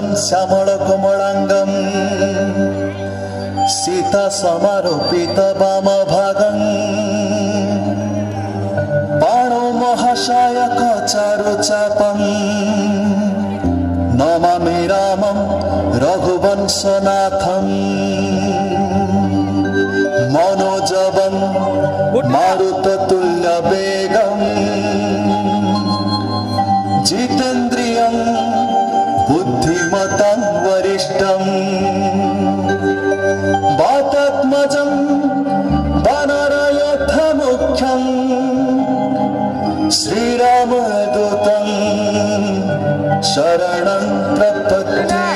श्यामल कोमलांगम सीता समारोपित वाम भागं बाणो महाशायक चारुचापं नमामि रामं रघुवंशनाथं मनोजवं मारुततुल्य वेगं जितेन्द्रियं बुद्धिमतं वरिष्ठं वातात्मजं वानरयोद्धमुख्यं श्रीरामदूतं शरणं प्रपद्ये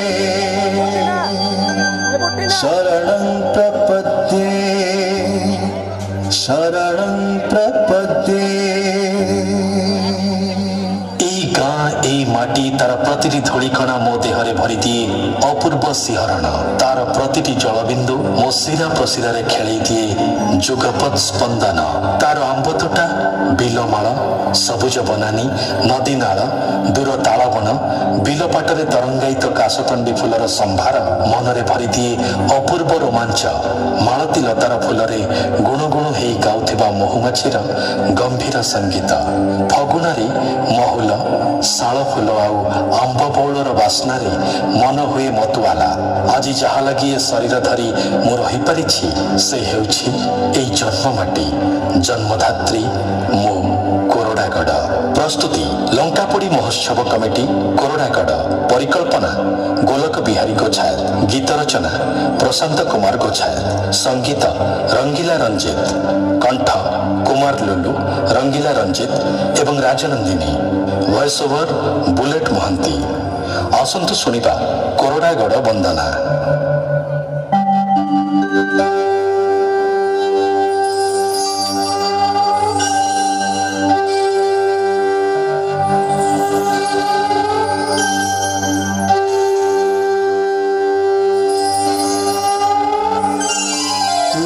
शरणं प्रपद्ये शरणं प्रपद्ये। এই মাটি তার প্রতিটি ধূলিকণা মো দেহরে ভরি দিয়ে অপূর্ব শিহরণ, তার প্রতিটি জলবিন্দু ମୋ ଶିରା ପ୍ରଶିରାରେ ଖେଳେଇ ଦିଏ ଯୁଗପତ୍ ସ୍ପନ୍ଦନ। ତାର ଆମ୍ବତୋଟା, ବିଲମାଳ, ସବୁଜ ବନାନୀ, ନଦୀ ନାଳ, ଦୂର ତାଳବନ, ବିଲ ପାଟରେ ତରଙ୍ଗାୟିତ କାଶତଣ୍ଡି ଫୁଲର ସମ୍ଭାର ମନରେ ଭରିଦିଏ ଅପୂର୍ବ ରୋମାଞ୍ଚ। ମାଳତୀ ଲତାର ଫୁଲରେ ଗୁଣୁଗୁଣୁ ହେଇ ଗାଉଥିବା ମହୁମାଛିର ଗମ୍ଭୀର ସଙ୍ଗୀତ। ଫଗୁଣରେ ମହୁଲ, ଶାଳ ଫୁଲ ଆଉ ଆମ୍ବ ବଉଳର ବାସ୍ନାରେ ମନ ହୁଏ ମତୁଆଲା। ଆଜି ଯାହା ଲାଗି ଏ ଶରୀର ଧରି ମୁଁ ରହିପାରିଛି ସେ ହେଉଛି ଏଇ ଜନ୍ମମାଟି, ଜନ୍ମଧାତ୍ରୀ ମୋ କୋରଡ଼ାଗଡ଼। ପ୍ରସ୍ତୁତି ଲଙ୍କାପୋଡ଼ି ମହୋତ୍ସବ କମିଟି, କୋରଡ଼ାଗଡ଼। ପରିକଳ୍ପନା ଗୋଲକ ବିହାରୀ ଗୋଛାୟତ। ଗୀତ ରଚନା ପ୍ରଶାନ୍ତ କୁମାର ଗୋଛାୟତ। ସଙ୍ଗୀତ ରଙ୍ଗିଲା ରଞ୍ଜିତ। କଣ୍ଠ କୁମାର ଲୁଲୁ, ରଙ୍ଗିଲା ରଞ୍ଜିତ ଏବଂ Rajnandini. Voice over bullet Mohanty. ଆସନ୍ତୁ ଶୁଣିବା କୋରଡ଼ାଗଡ଼ ବନ୍ଦନା।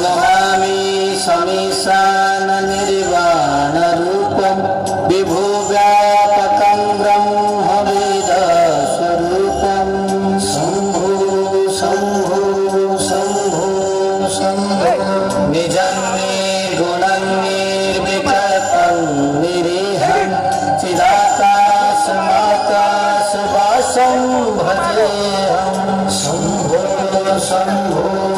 नमामि समीशान निर्वाण रूपं विभुव्यापकं ब्रह्मवेद स्वरूपं शम्भो शम्भो शम्भो शम्भो निजं निर्गुणं निर्विकल्पं निरीहं चिदाकाशमाकाशवासं भजेऽहं शम्भो शम्भो